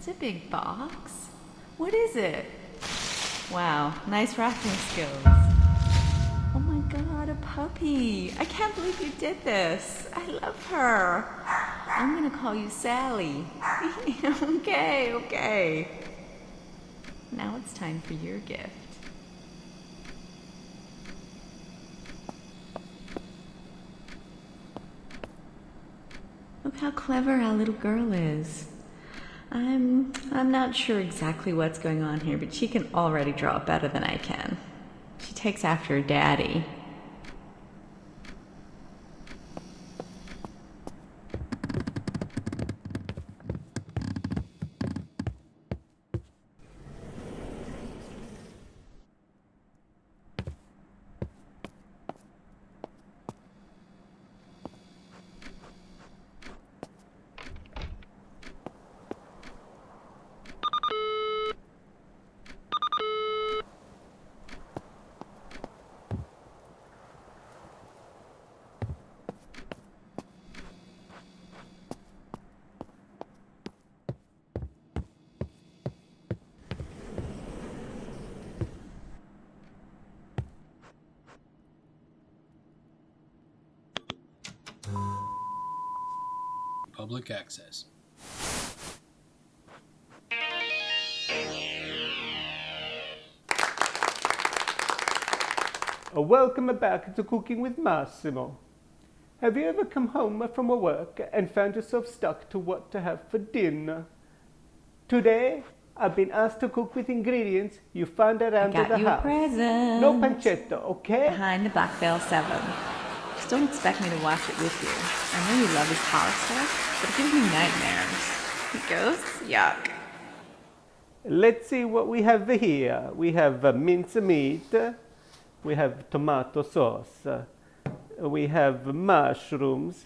That's a big box. What is it? Wow, nice wrapping skills. Oh my god, a puppy. I can't believe you did this. I love her. I'm gonna call you Sally. Okay. Now it's time for your gift. Look how clever our little girl is. I'm not sure exactly what's going on here, but she can already draw better than I can. She takes after her daddy. Public access. Welcome back to Cooking with Massimo. Have you ever come home from work and found yourself stuck to what to have for dinner? Today, I've been asked to cook with ingredients you find around the house. Got you a present. No pancetta, okay? Behind the Black Veil 7. Just don't expect me to watch it with you. I know you love his horror stuff, but it gives me nightmares. Ghosts? Yuck. Let's see what we have here. We have mincemeat. We have tomato sauce. We have mushrooms.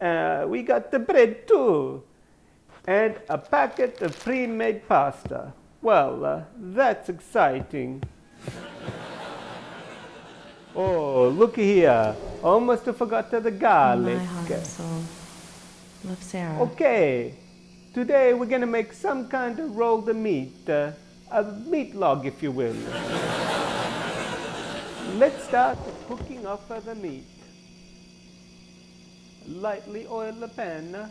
We got the bread too. And a packet of pre-made pasta. Well, that's exciting. Oh, look here. Almost forgot the garlic. My heart and soul. Love Sarah. Okay. Today we're going to make some kind of rolled meat. A meat log, if you will. Let's start cooking up the meat. Lightly oil the pan.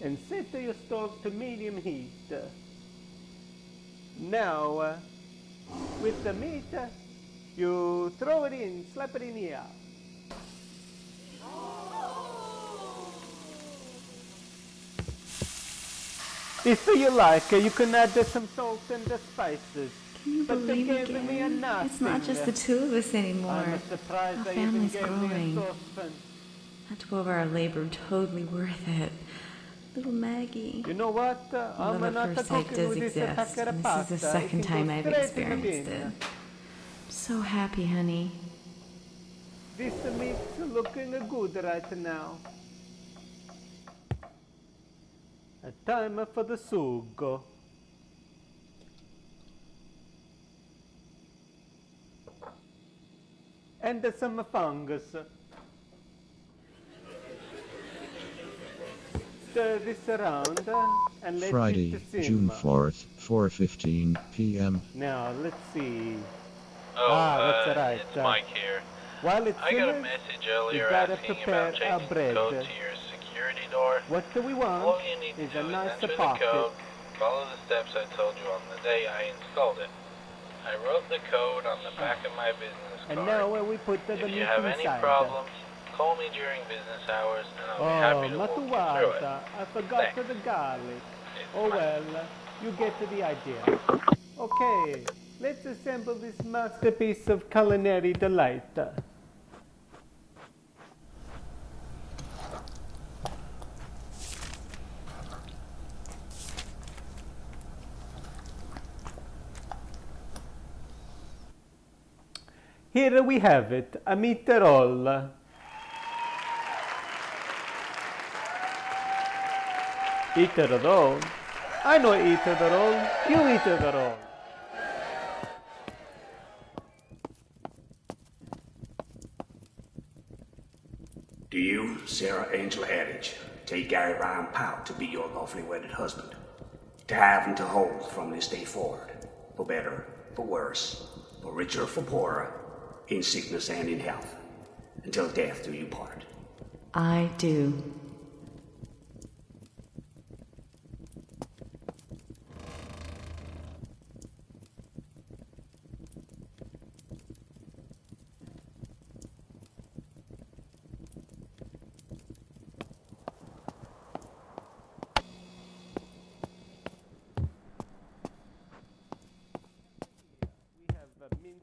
And set your stove to medium heat. Now, with the meat, you throw it in, slap it in here. If you like, you can add some salt and the spices. Can you believe it? It's not just the two of us anymore. Our family's growing. Not to go over our labor, totally worth it. Little Maggie. You know what? Love at first sight does exist, and this is the second time I've experienced it. I'm so happy, honey. This meat's looking good right now. A time for the sugo. And some fungus. Stir this around and let Friday, it simmer. June 4th, 4:15 p.m. Now, let's see. That's right. It's Mike here. While it's I got a simmering, message earlier gotta asking prepare about our changing bread. the code to your security door. What do we want All you need is to a do is nice enter pocket. the code, follow the steps I told you on the day I installed it. I wrote the code on the back of my business card. And now we put the if meat you have any inside. problems, call me during business hours and I'll be happy to walk you through it. I forgot Thanks. the garlic. It's Oh fine. well, you get the idea. Okay, let's assemble this masterpiece of culinary delight. Here we have it, a meat roll. Eat the roll. I know eat the roll. You eat the roll. To you, Sarah Angel Adage, take Gary Ryan Powell to be your lawfully wedded husband, to have and to hold from this day forward, for better, for worse, for richer, for poorer, in sickness and in health, until death do you part. I do. We have mint.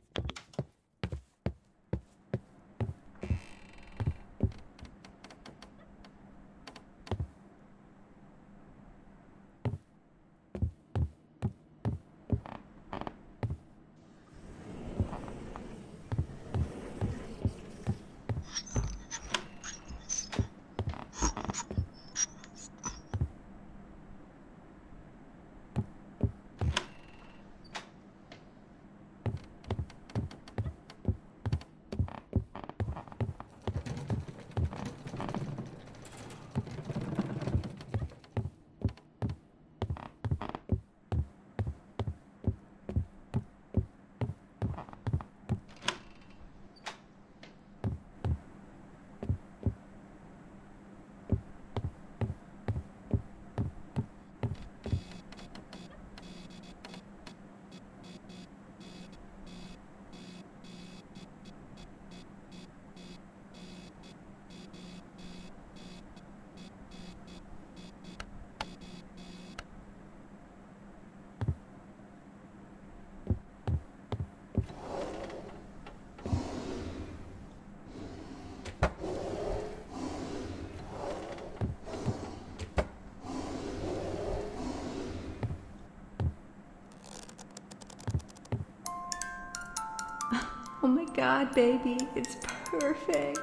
Oh my god, baby, it's perfect.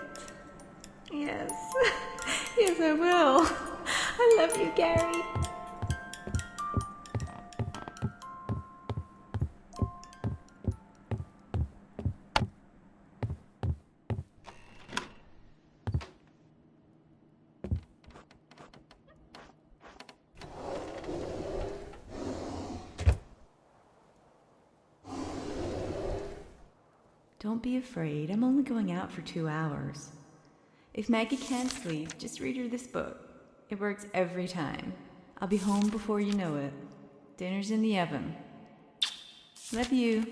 Yes. Yes, I will. I love you, Gary. Don't be afraid. I'm only going out for 2 hours. If Maggie can't sleep, just read her this book. It works every time. I'll be home before you know it. Dinner's in the oven. Love you.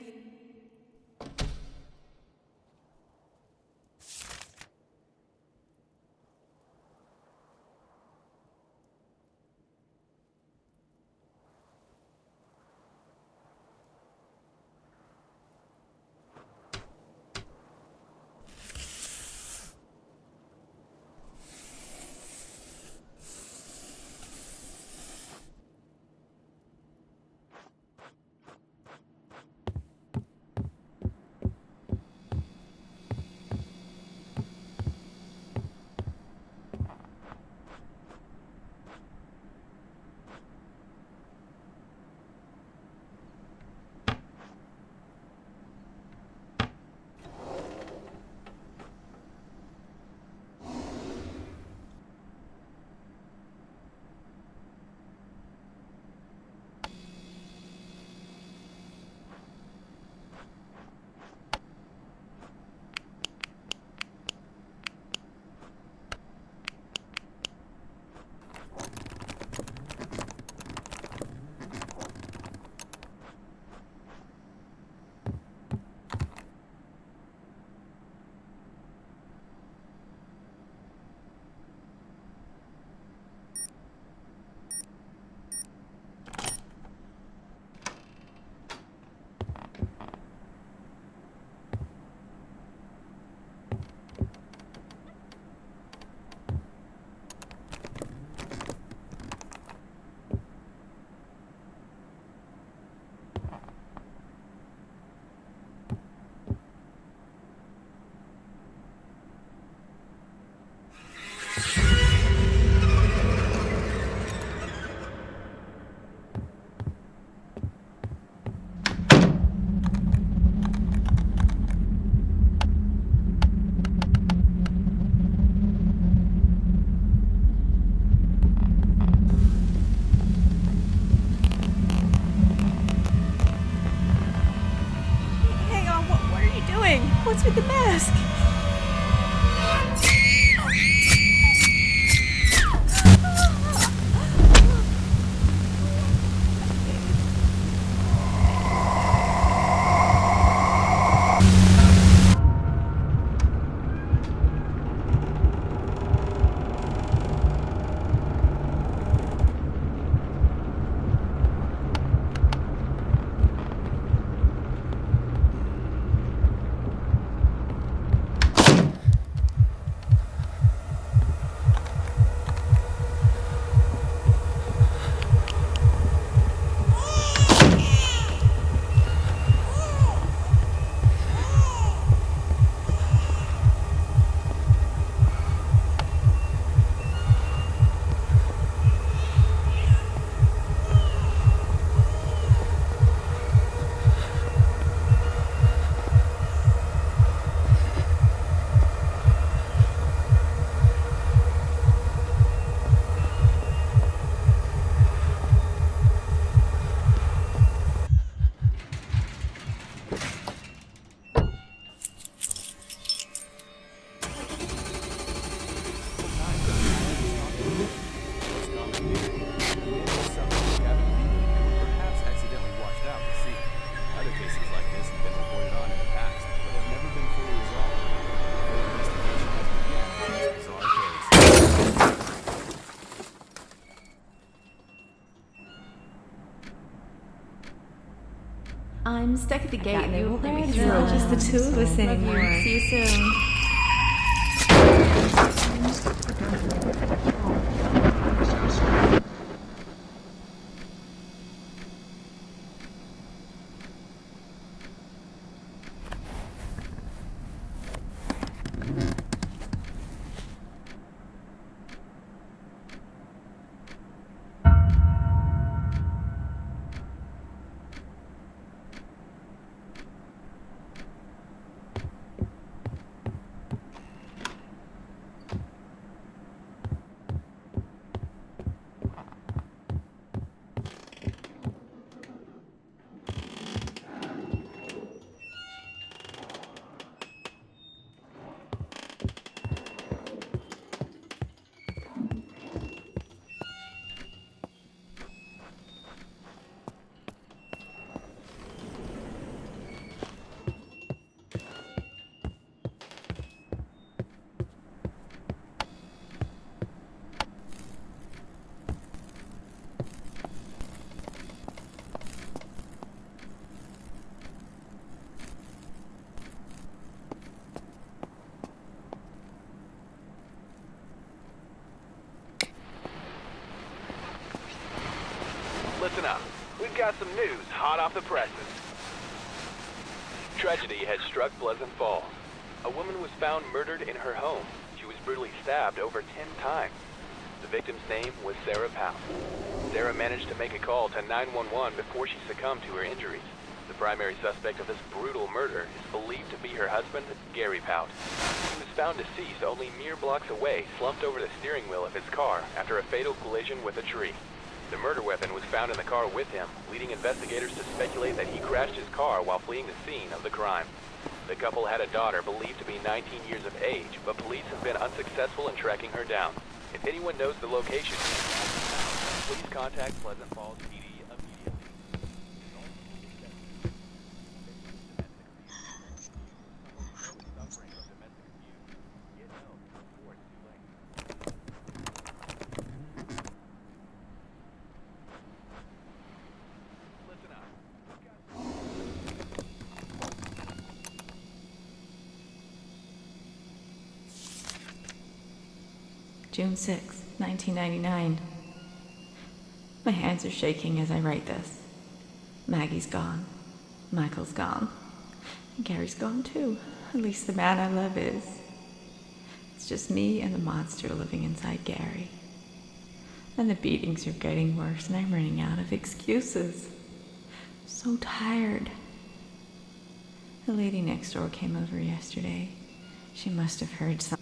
desk. I'm stuck at the gate and they won't let me through. It's not just the two of us anymore. See you soon. Listen up. We've got some news hot off the presses. Tragedy has struck Pleasant Falls. A woman was found murdered in her home. She was brutally stabbed over 10 times. The victim's name was Sarah Powell. Sarah managed to make a call to 911 before she succumbed to her injuries. The primary suspect of this brutal murder is believed to be her husband, Gary Pout. He was found deceased only mere blocks away, slumped over the steering wheel of his car after a fatal collision with a tree. The murder weapon was found in the car with him, leading investigators to speculate that he crashed his car while fleeing the scene of the crime. The couple had a daughter believed to be 19 years of age, but police have been unsuccessful in tracking her down. If anyone knows the location, please contact Pleasant Falls PD immediately. June 6, 1999. My hands are shaking as I write this. Maggie's gone. Michael's gone. And Gary's gone too. At least the man I love is. It's just me and the monster living inside Gary. And the beatings are getting worse and I'm running out of excuses. So tired. The lady next door came over yesterday. She must have heard something.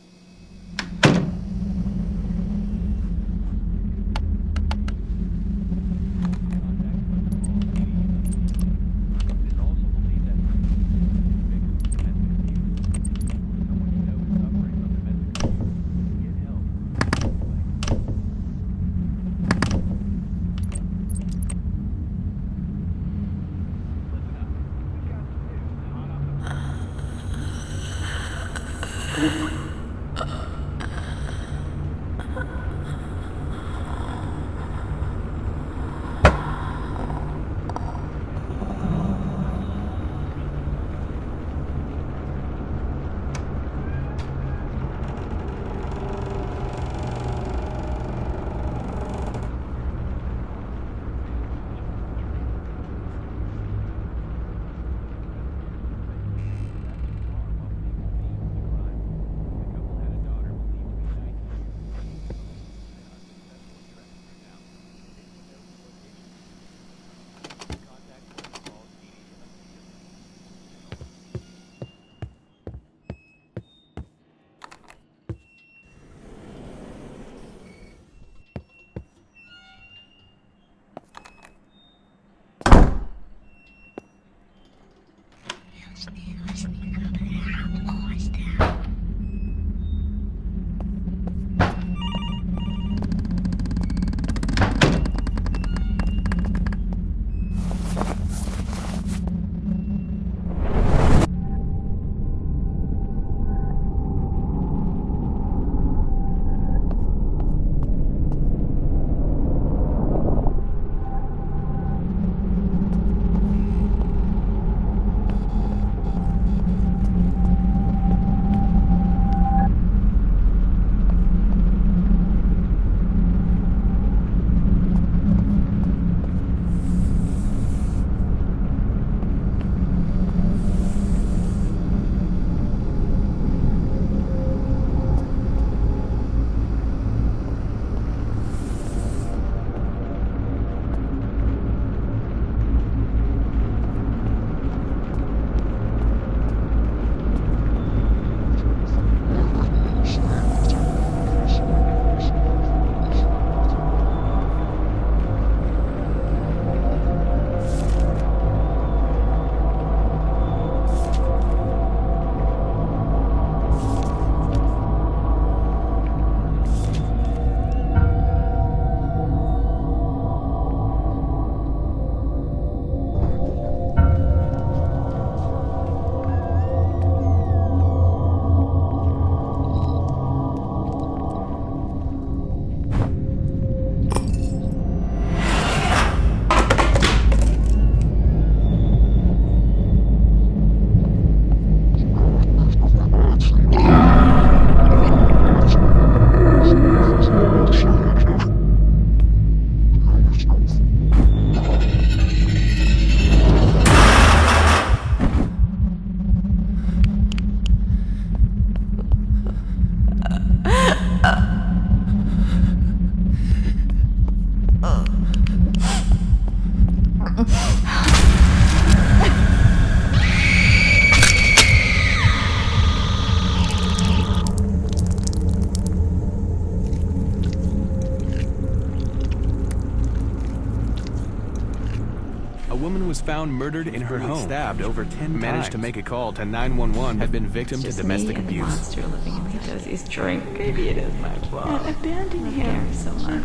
woman was found murdered in her home. Stabbed over 10 times. Managed to make a call to 911. Had been victim to domestic me and abuse. The monster living in me does is drink. Maybe it is my fault. I abandoned him so much.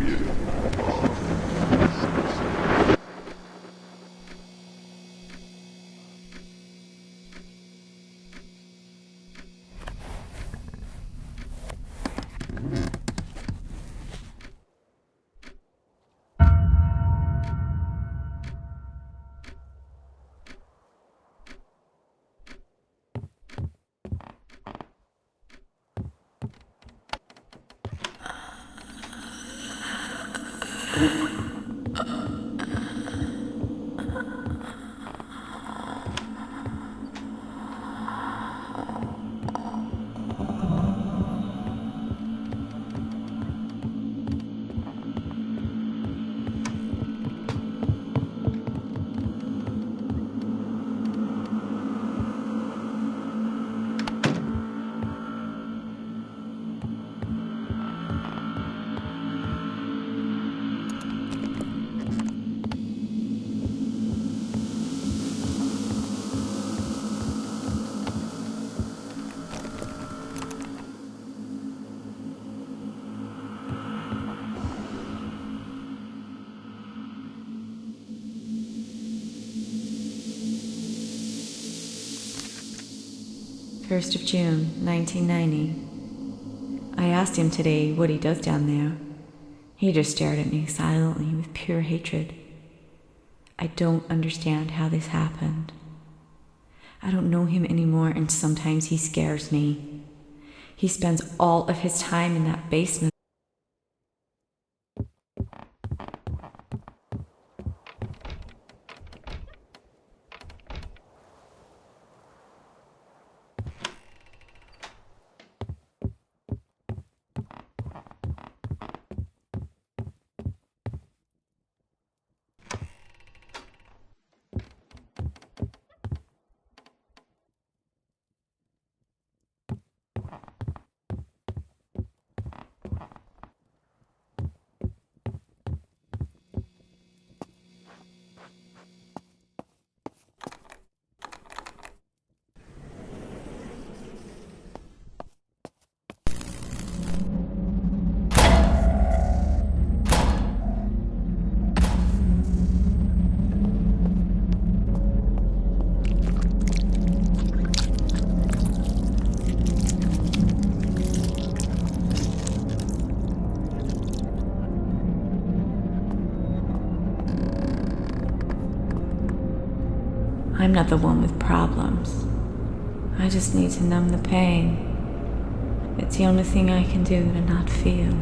First of June, 1990. I asked him today what he does down there. He just stared at me silently with pure hatred. I don't understand how this happened. I don't know him anymore, and sometimes he scares me. He spends all of his time in that basement. I'm not the one with problems. I just need to numb the pain. It's the only thing I can do to not feel.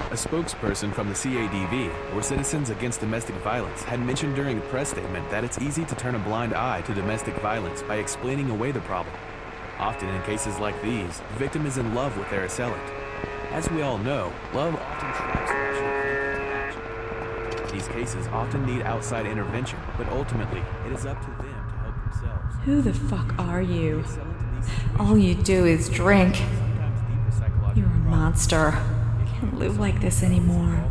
A spokesperson from the CADV, or Citizens Against Domestic Violence, had mentioned during a press statement that it's easy to turn a blind eye to domestic violence by explaining away the problem. Often in cases like these, the victim is in love with their assailant. As we all know, love often traps the rational thinking into action. These cases often need outside intervention, but ultimately, it is up to them to help themselves. Who the fuck are you? All you do is drink. You're a monster. I can't live like this anymore.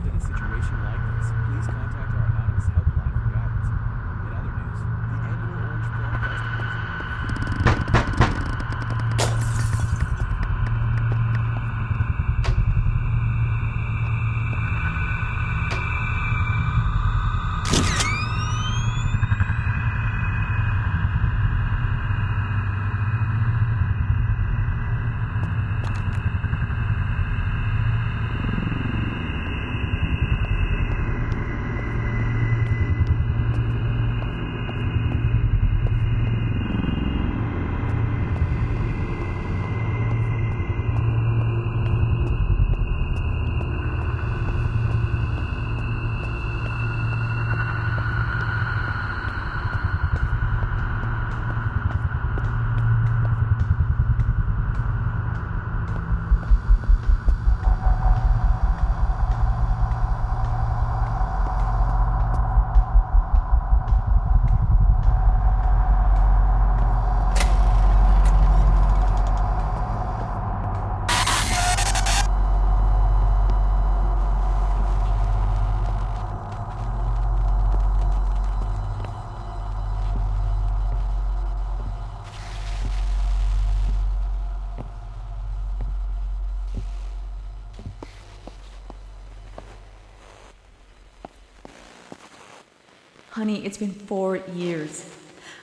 Honey, it's been 4 years.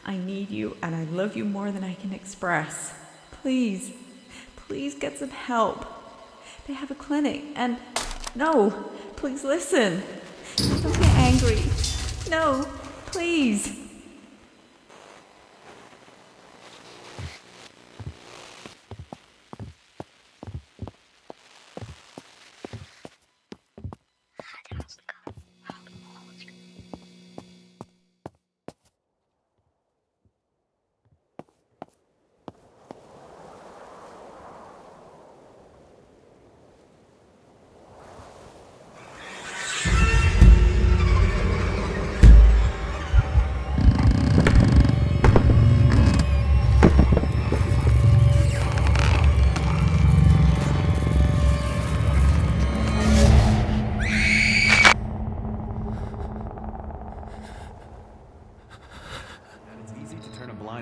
I need you and I love you more than I can express. Please, please get some help. They have a clinic and... No, please listen. Don't get angry. No, please.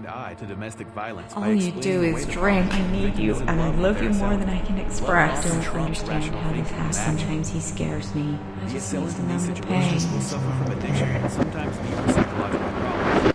blind eye to domestic violence. All you do is drink. I need you, and I love you more than I can express. I don't understand how this happens. Sometimes he scares me. I just need to numb the pain. Will suffer from addiction and sometimes deeper psychological problems.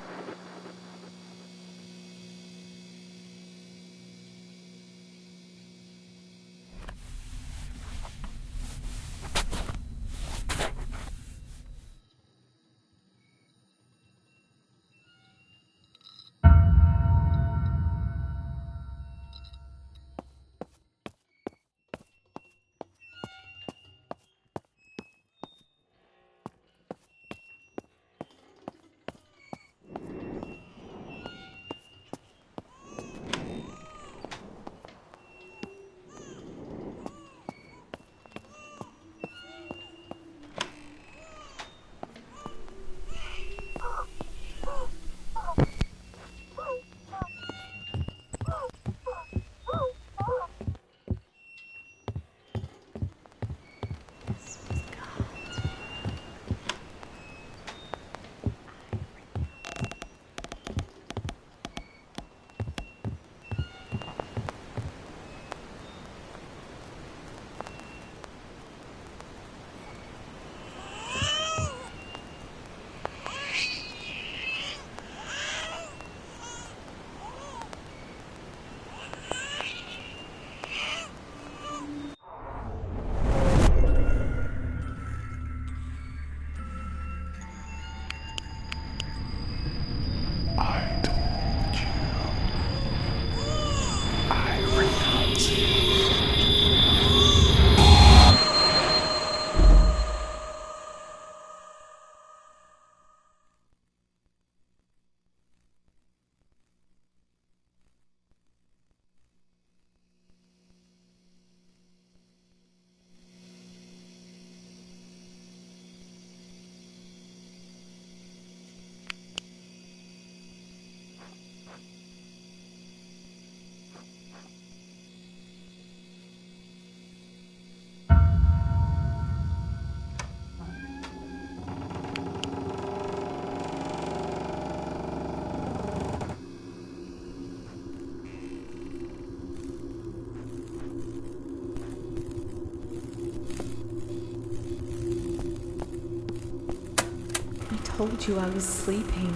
I told you I was sleeping.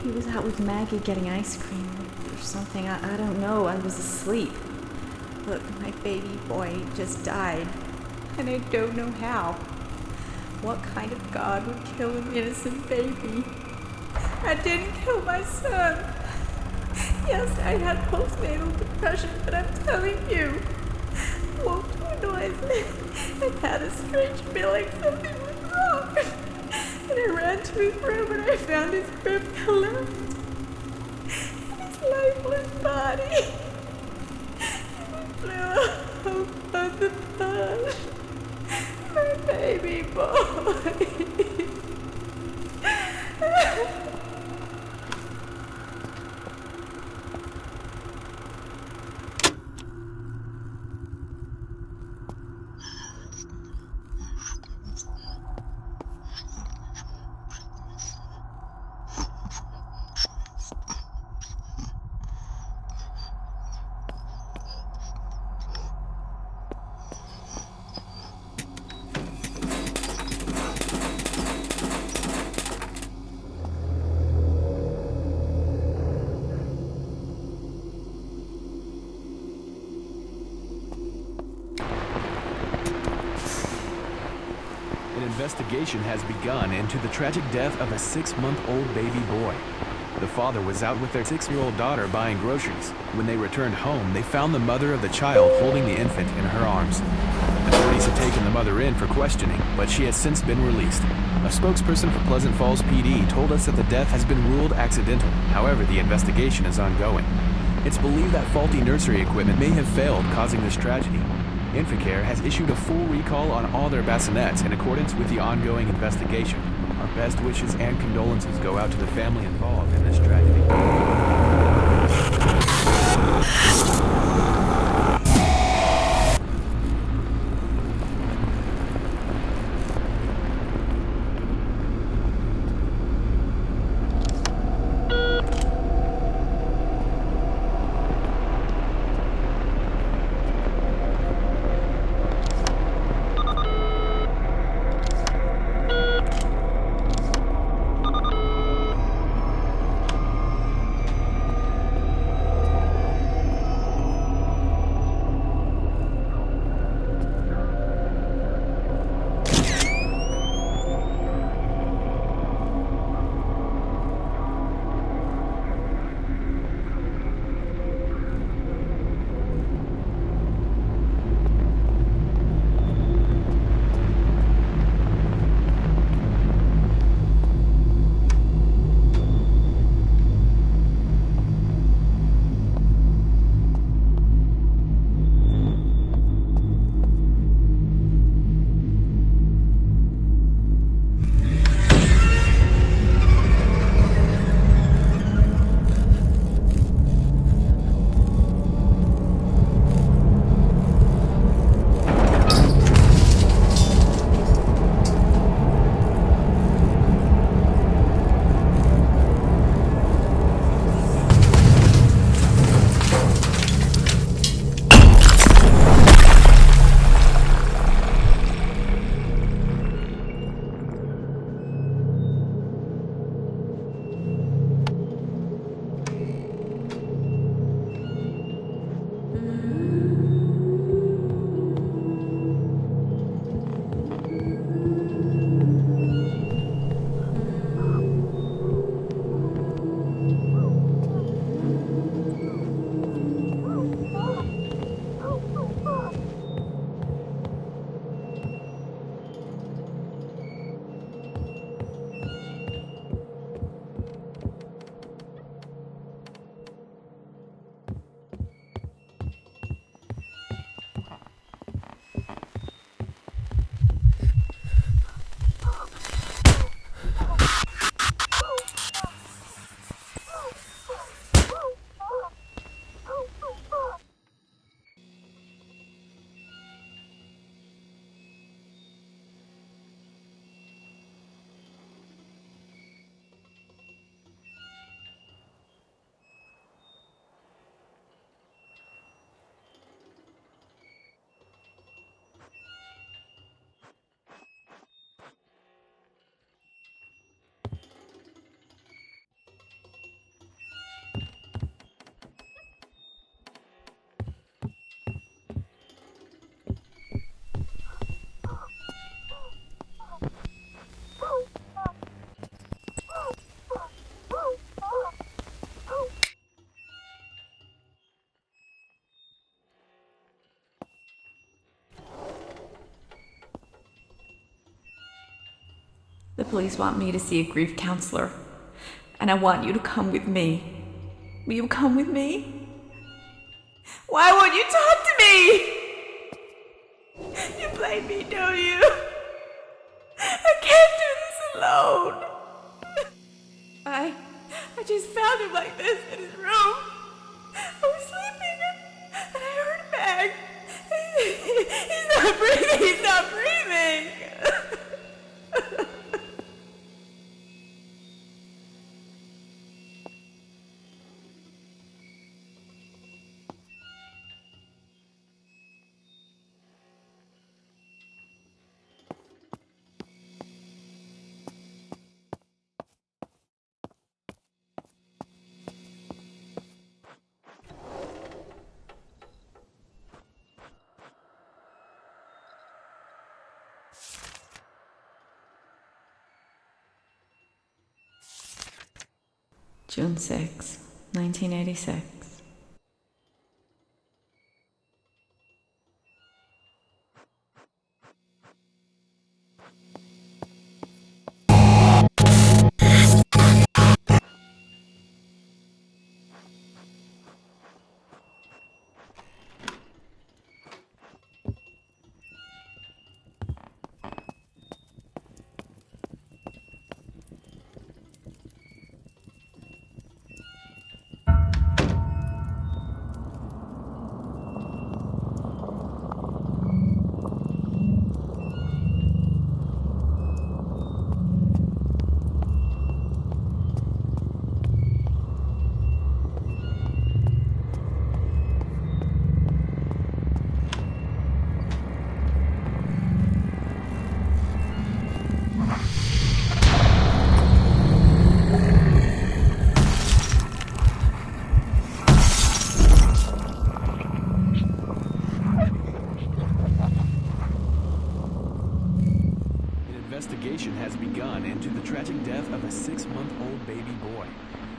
He was out with Maggie getting ice cream or something. I don't know. I was asleep. Look, my baby boy just died, and I don't know how. What kind of God would kill an innocent baby? I didn't kill my son. Yes, I had postnatal depression, but I'm telling you, woke to a noise. I had a strange feeling something was wrong. And I ran to his room and I found his crib collapsed. And his lifeless body. It flew out of the bed. My baby boy. Investigation has begun into the tragic death of a 6-month-old baby boy. The father was out with their 6-year-old daughter buying groceries. When they returned home, they found the mother of the child holding the infant in her arms. Authorities have taken the mother in for questioning, but she has since been released. A spokesperson for Pleasant Falls PD told us that the death has been ruled accidental. However, the investigation is ongoing. It's believed that faulty nursery equipment may have failed, causing this tragedy. Inflicare has issued a full recall on all their bassinets in accordance with the ongoing investigation. Our best wishes and condolences go out to the family involved in this tragedy. police want me to see a grief counselor, and I want you to come with me. Will you come with me? Why won't you talk to me? You blame me, don't you? I can't do this alone. I just found him like this in his room. I was sleeping and I heard him bang. He's not breathing. He's not breathing. June 6, 1986. Investigation has begun into the tragic death of a 6-month-old baby boy.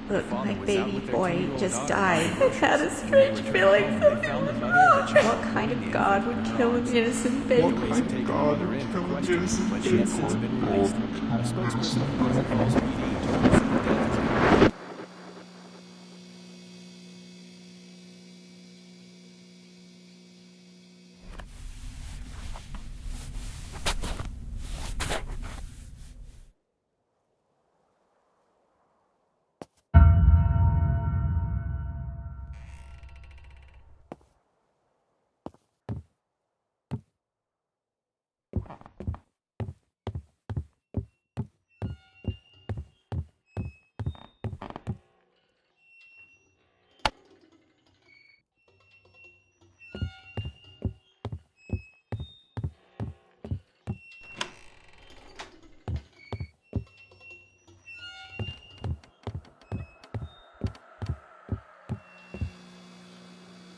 Look, my baby boy just died. I've had a strange feeling. What kind of God would kill an innocent baby? What kind of God would kill an innocent baby? A spokesperson for the SPD told us the death.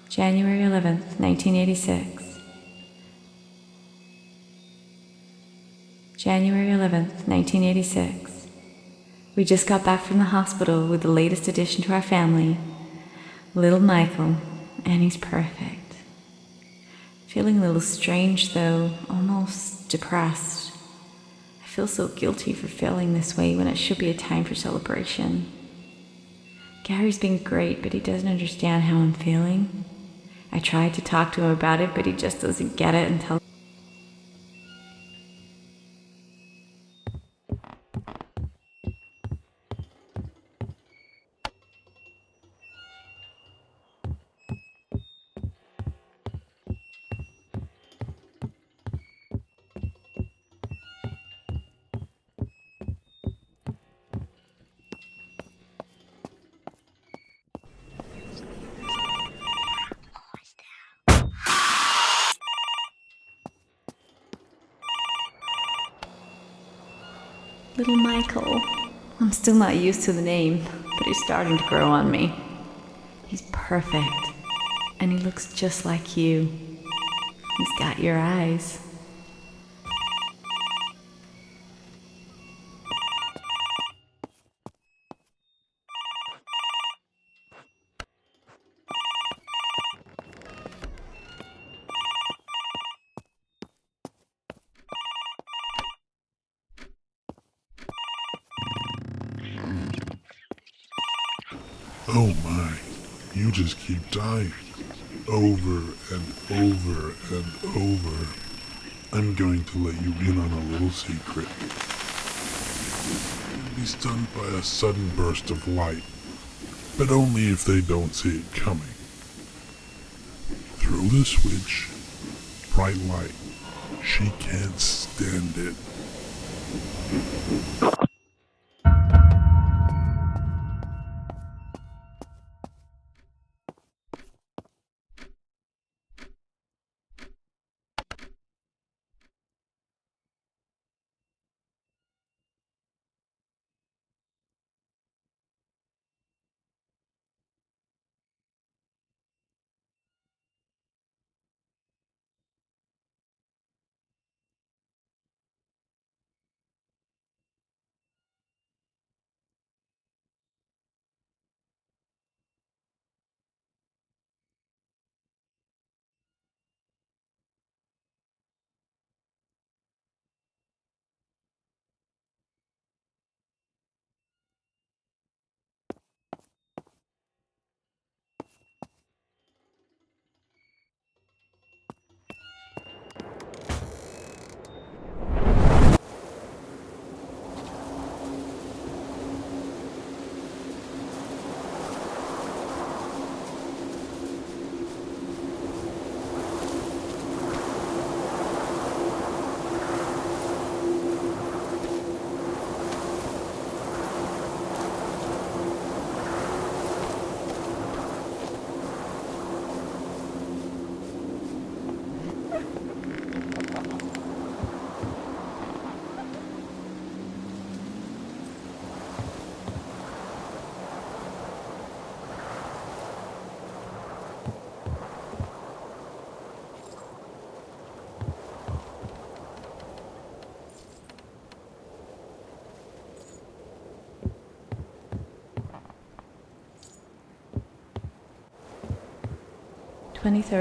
January 11th, 1986. January 11th, 1986. We just got back from the hospital with the latest addition to our family, little Michael, and he's perfect. Feeling a little strange though, almost depressed. I feel so guilty for feeling this way when it should be a time for celebration. Gary's been great, but he doesn't understand how I'm feeling. I tried to talk to him about it, but he just doesn't get it until Little Michael. I'm still not used to the name, but he's starting to grow on me. He's perfect, and he looks just like you. He's got your eyes. Oh my, you just keep dying. Over and over and over. I'm going to let you in on a little secret. You'll be stunned by a sudden burst of light, but only if they don't see it coming. Throw the switch. Bright light. She can't stand it.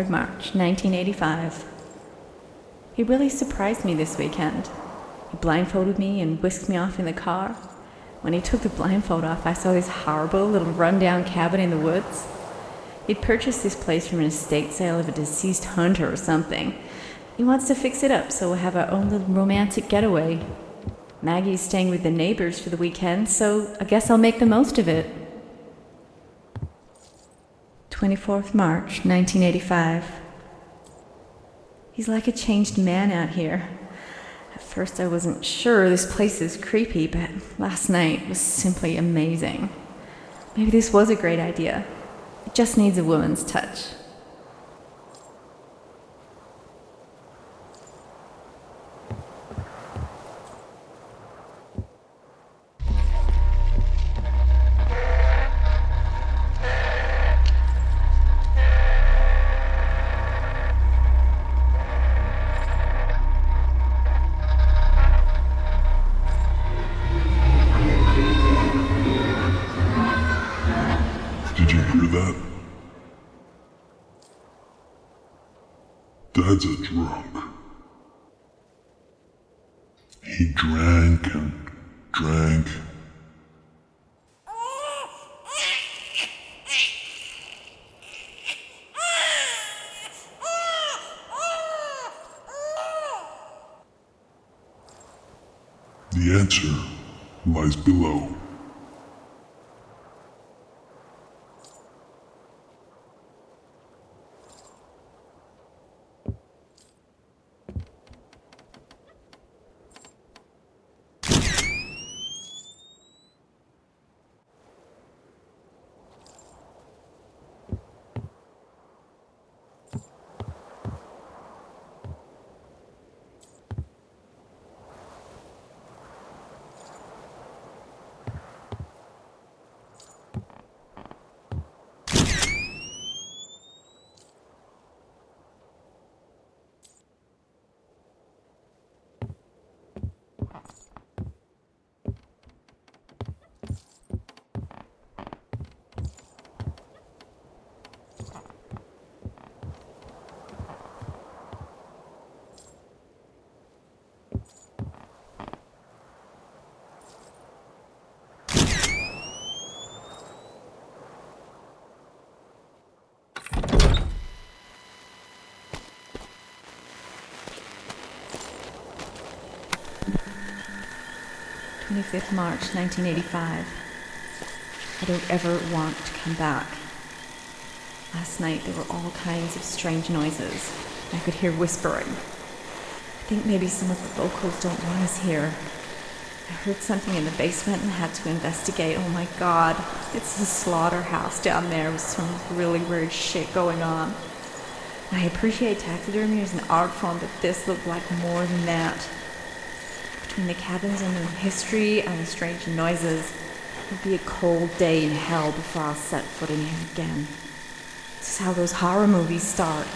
March 1985. He really surprised me this weekend. He blindfolded me and whisked me off in the car. When he took the blindfold off, I saw this horrible little rundown cabin in the woods. He'd purchased this place from an estate sale of a deceased hunter or something. He wants to fix it up so we'll have our own little romantic getaway. Maggie's staying with the neighbors for the weekend, so I guess I'll make the most of it. 24th March, 1985. He's like a changed man out here. At first I wasn't sure this place is creepy, but last night was simply amazing. Maybe this was a great idea. It just needs a woman's touch. Did you hear that? Dad's a drunk. He drank and drank. The answer lies below. 25th March, 1985. I don't ever want to come back. Last night there were all kinds of strange noises. I could hear whispering. I think maybe some of the vocals don't want us here. I heard something in the basement and had to investigate. Oh my god, it's a slaughterhouse down there with some really weird shit going on. I appreciate taxidermy as an art form, but this looked like more than that. Between the cabins and the history and the strange noises, it'll be a cold day in hell before I'll set foot in here again. This is how those horror movies start.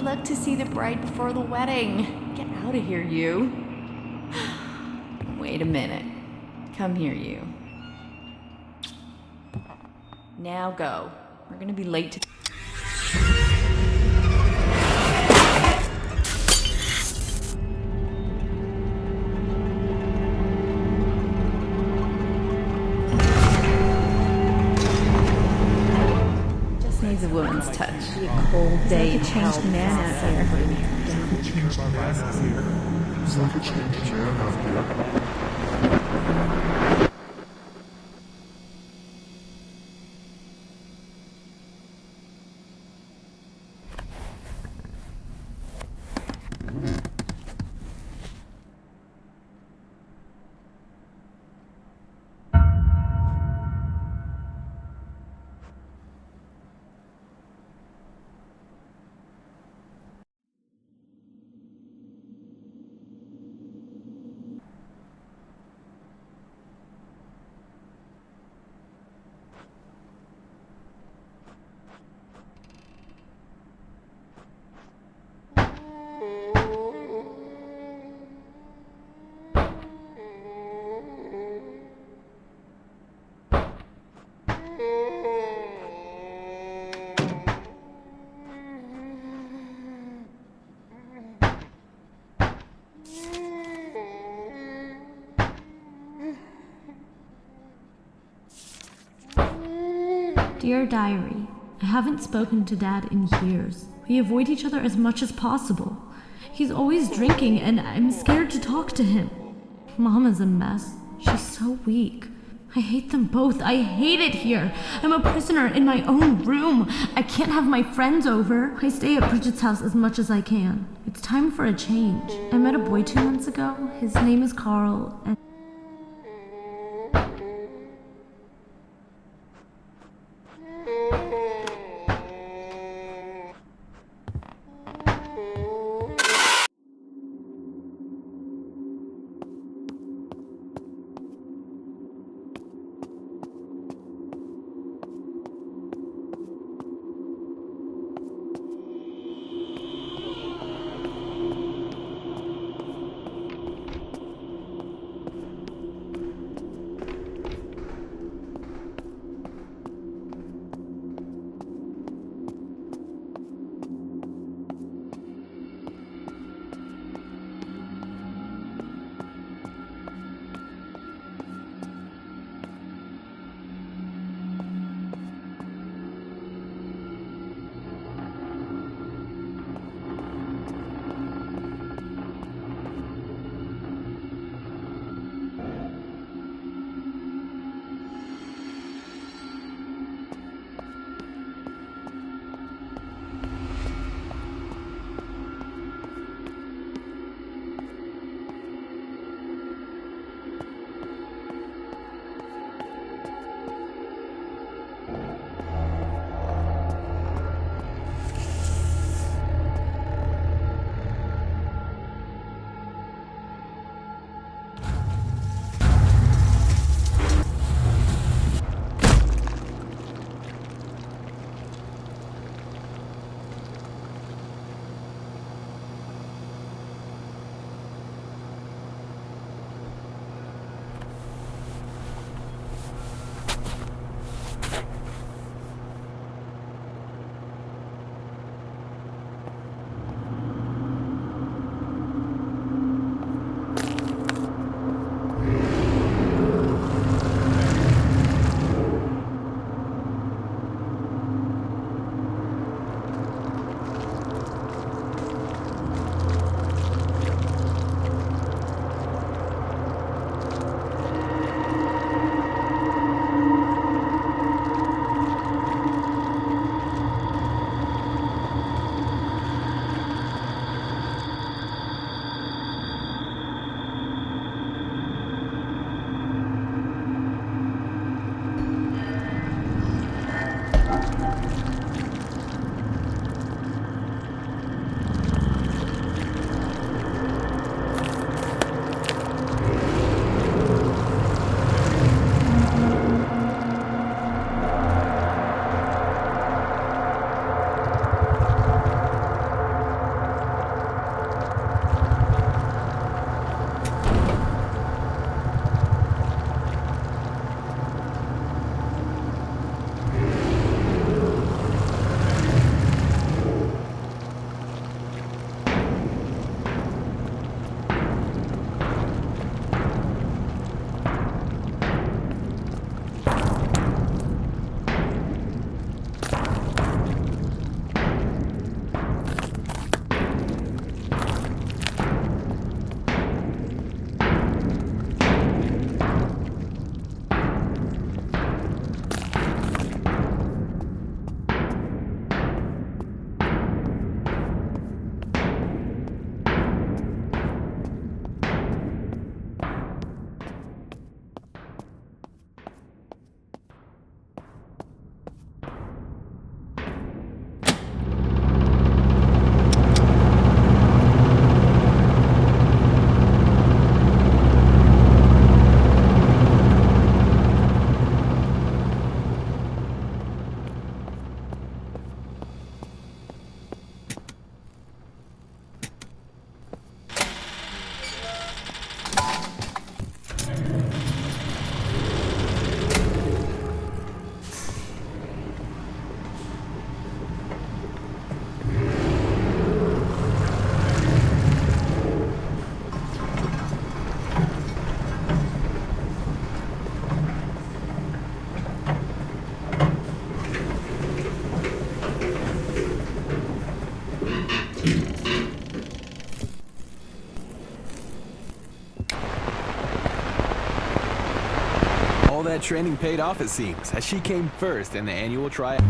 Look to see the bride before the wedding. Get out of here, you. Wait a minute. Come here, you. Now go. We're gonna be late to... Needs a woman's touch. Be a cold day in hell. Changed man out here. Changed man out here. It's like a changed man out here. Dear Diary, I haven't spoken to Dad in years. We avoid each other as much as possible. He's always drinking and I'm scared to talk to him. Mom is a mess. She's so weak. I hate them both. I hate it here. I'm a prisoner in my own room. I can't have my friends over. I stay at Bridget's house as much as I can. It's time for a change. I met a boy 2 months ago. His name is Carl, and that training paid off, it seems, as she came first in the annual tryout.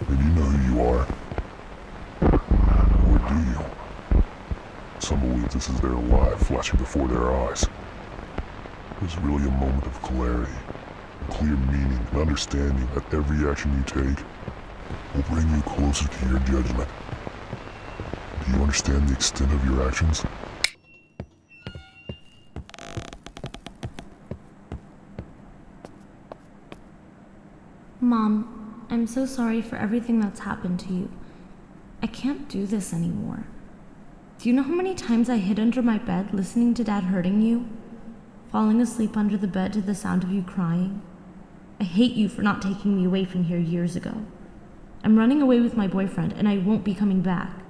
And you know who you are? Or do you? Some believe this is their life flashing before their eyes. It's really a moment of clarity, clear meaning, and understanding that every action you take will bring you closer to your judgment. Do you understand the extent of your actions? Mom, I'm so sorry for everything that's happened to you. I can't do this anymore. Do you know how many times I hid under my bed listening to Dad hurting you? Falling asleep under the bed to the sound of you crying? I hate you for not taking me away from here years ago. I'm running away with my boyfriend, and I won't be coming back.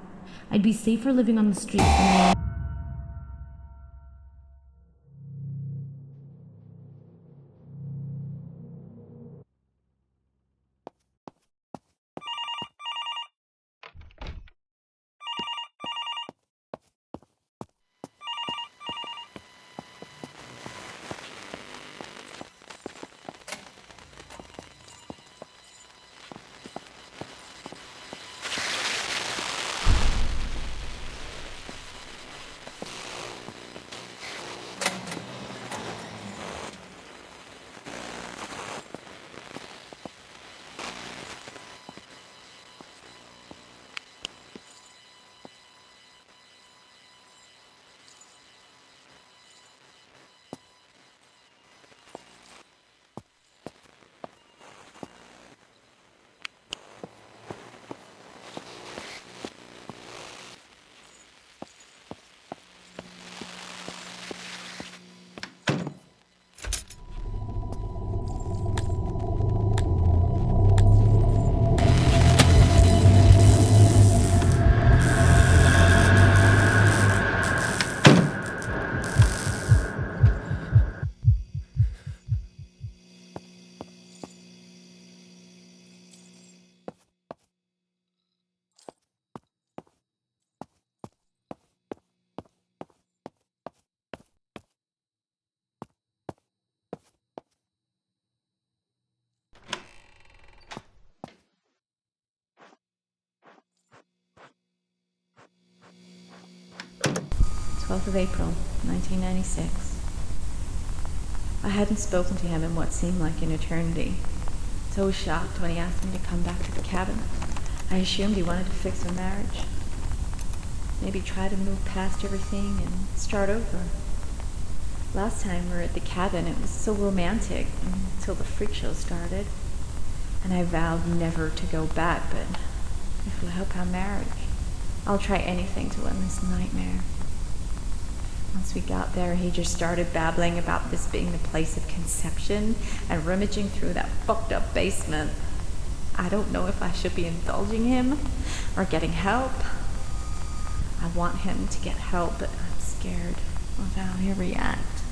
I'd be safer living on the streets than I am. April 1996. I hadn't spoken to him in what seemed like an eternity. So I was shocked when he asked me to come back to the cabin. I assumed he wanted to fix our marriage. Maybe try to move past everything and start over. Last time we were at the cabin, it was so romantic until the freak show started. And I vowed never to go back, but if it'll help our marriage, I'll try anything to end this nightmare. Once we got there, he just started babbling about this being the place of conception and rummaging through that fucked up basement. I don't know if I should be indulging him or getting help. I want him to get help, but I'm scared of how he'll react.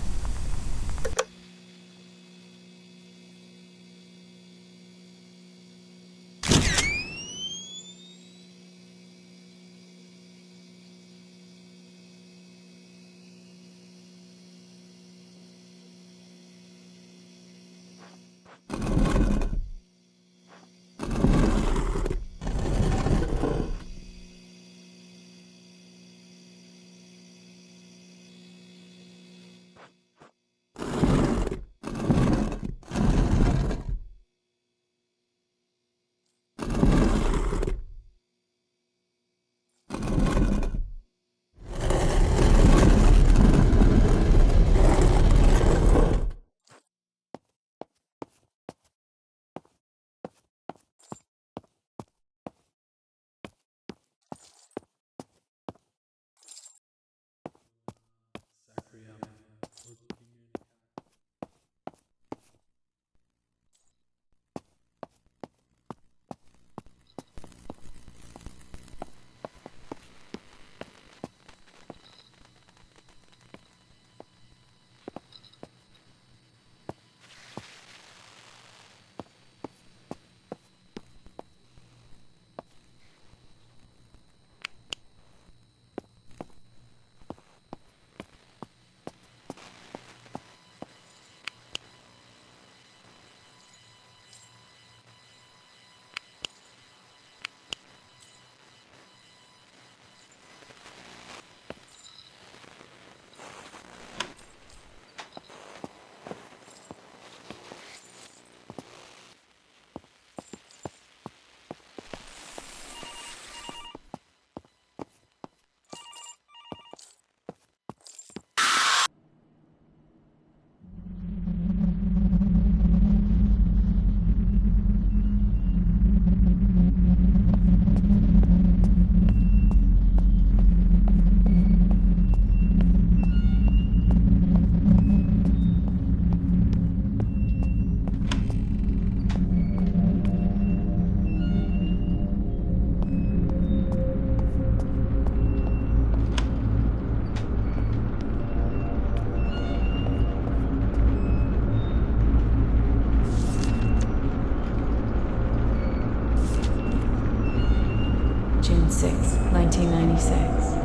June 6, 1996.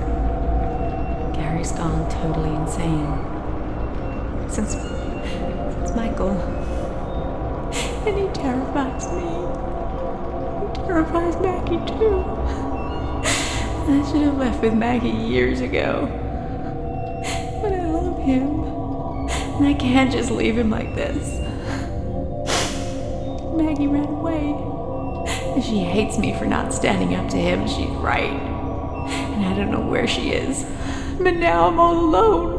Gary's gone totally insane. Since Michael. And he terrifies me. He terrifies Maggie too. I should have left with Maggie years ago. But I love him. And I can't just leave him like this. Maggie ran away. And she hates me for not standing up to him, and she's right. And I don't know where she is. But now I'm all alone.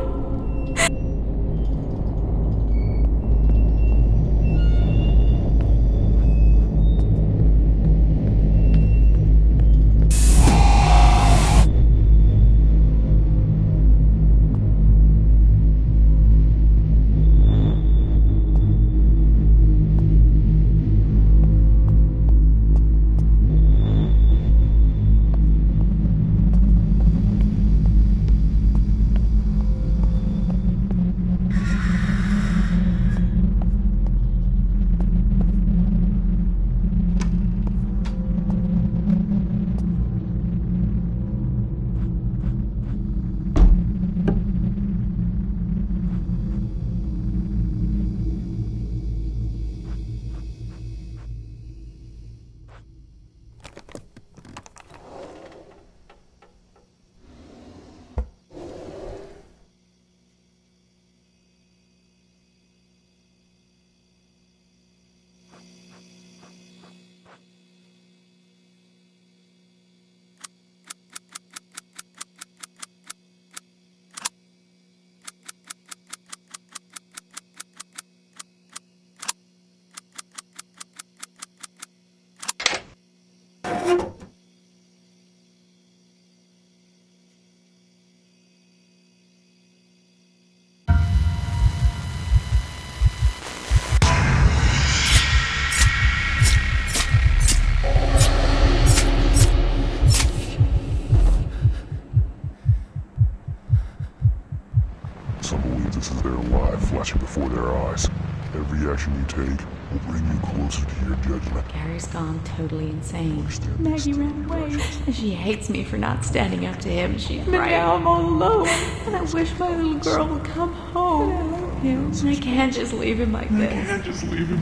Some believe this is their life flashing before their eyes. Every action you take will bring you closer to your judgment. Gary's gone totally insane. Understand Maggie these ran away. actions. And she hates me for not standing up to him. She's right. But now I'm all alone. And I wish my little girl would come home. But I love him. And I can't just leave him like this. This reality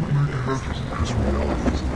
isn't real.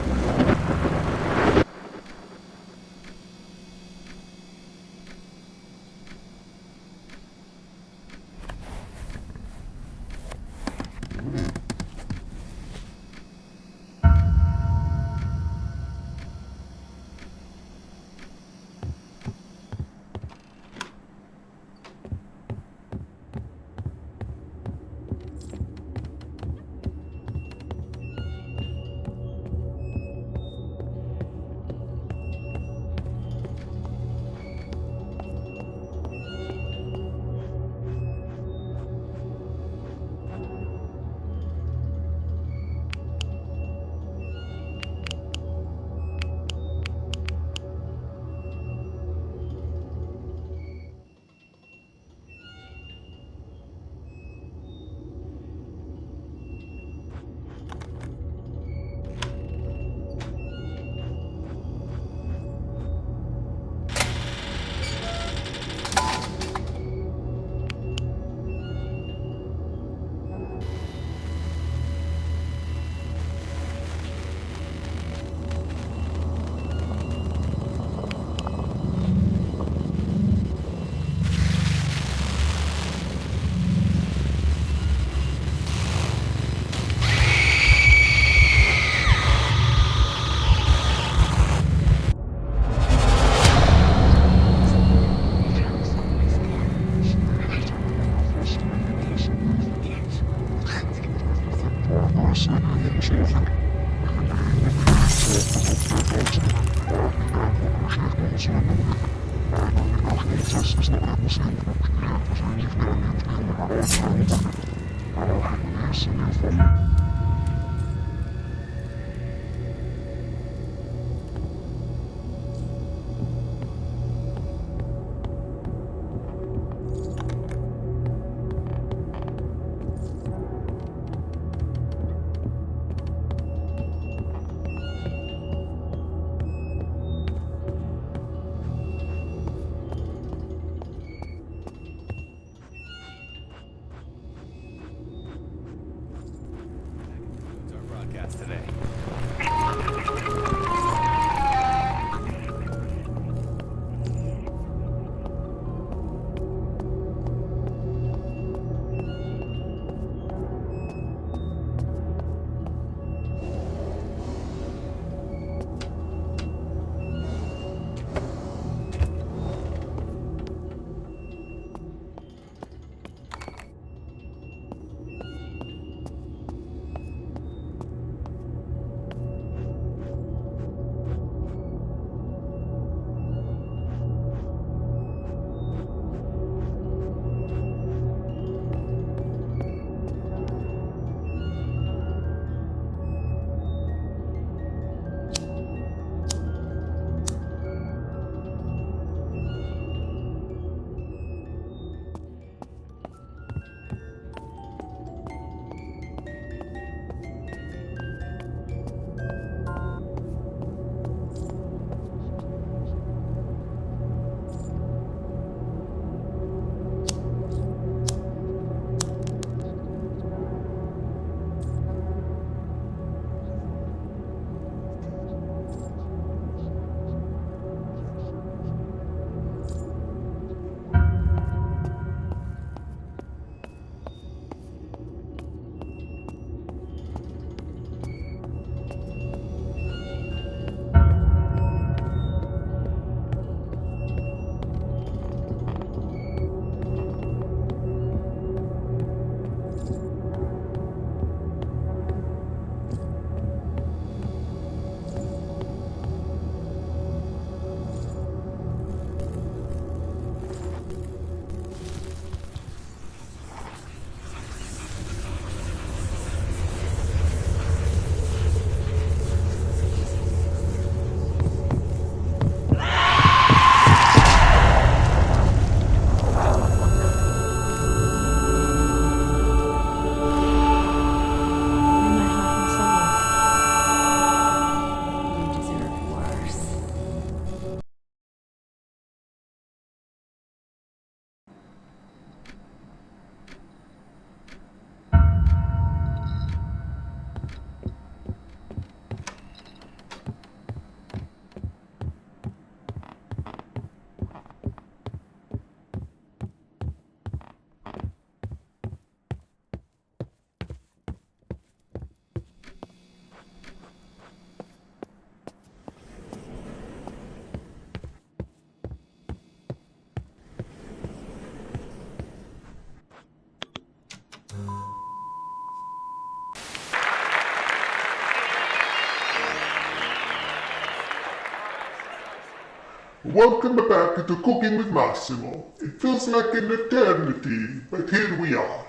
Welcome back to Cooking with Massimo. It feels like an eternity, but here we are.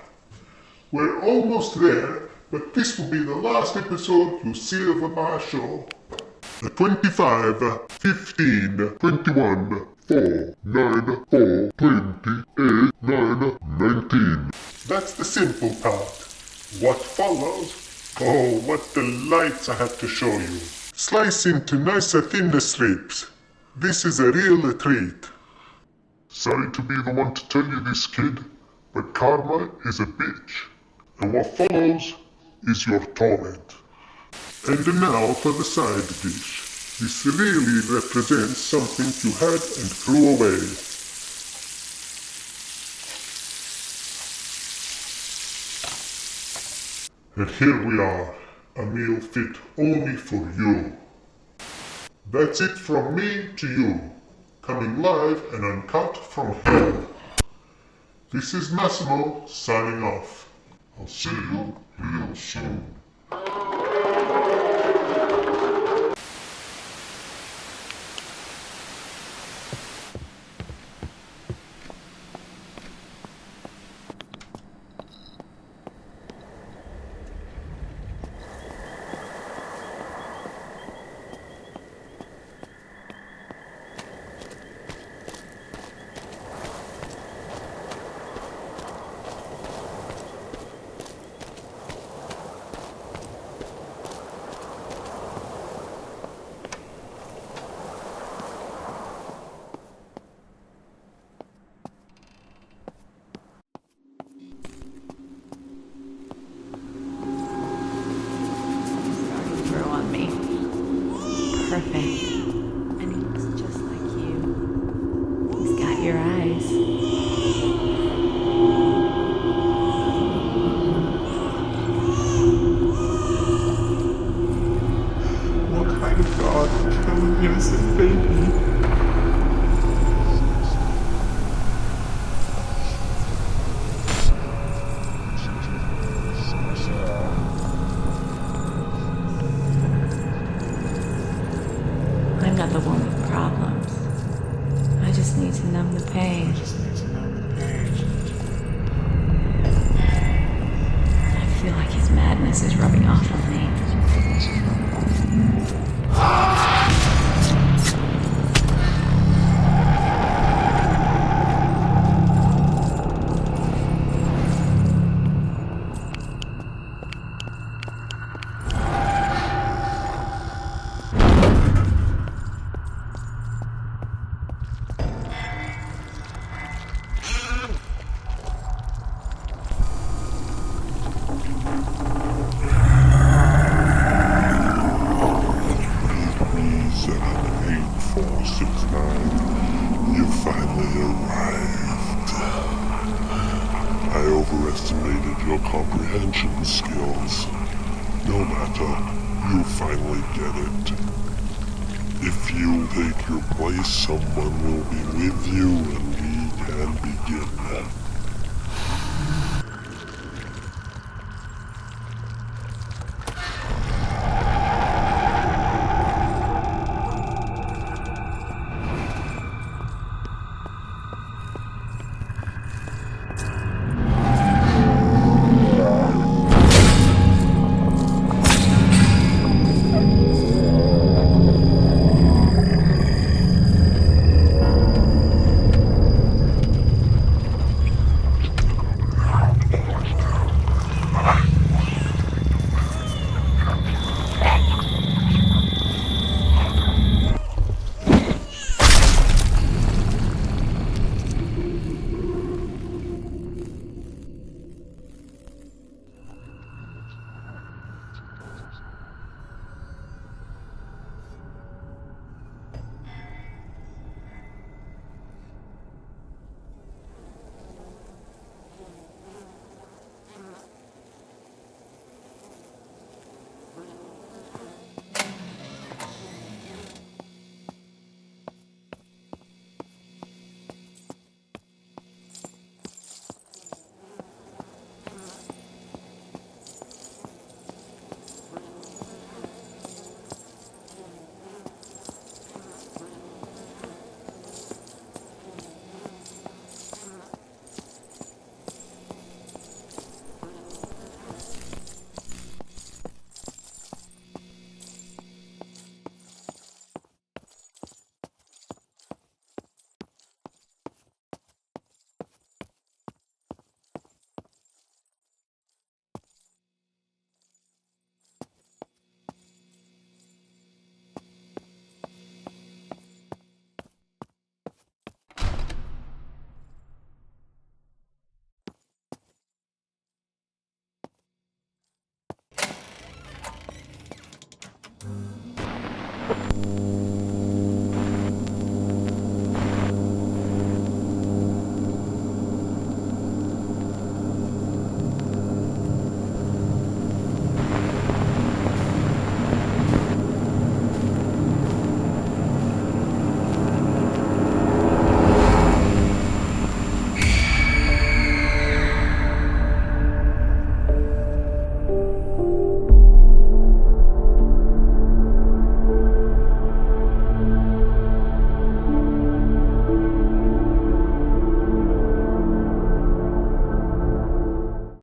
We're almost there, but this will be the last episode you see of my show. 25, 15, 21, 4, 9, 4, 20, 8, 9, 19. That's the simple part. What follows? Oh, what delights I have to show you. Slice into nice thin strips. This is a real treat. Sorry to be the one to tell you this, kid, but karma is a bitch. And what follows is your torment. And now for the side dish. This really represents something you had and threw away. And here we are, a meal fit only for you. That's it from me to you, coming live and uncut from hell. This is Massimo signing off. I'll see you real soon. Perfect. And he looks just like you. He's got your eyes. What kind of God would kill an innocent baby? I'm not the one with problems. I just need to numb the pain. I feel like his madness is rubbing off on me. You finally arrived. I overestimated your comprehension skills. No matter, you finally get it. If you take your place, someone will be with you and we can begin that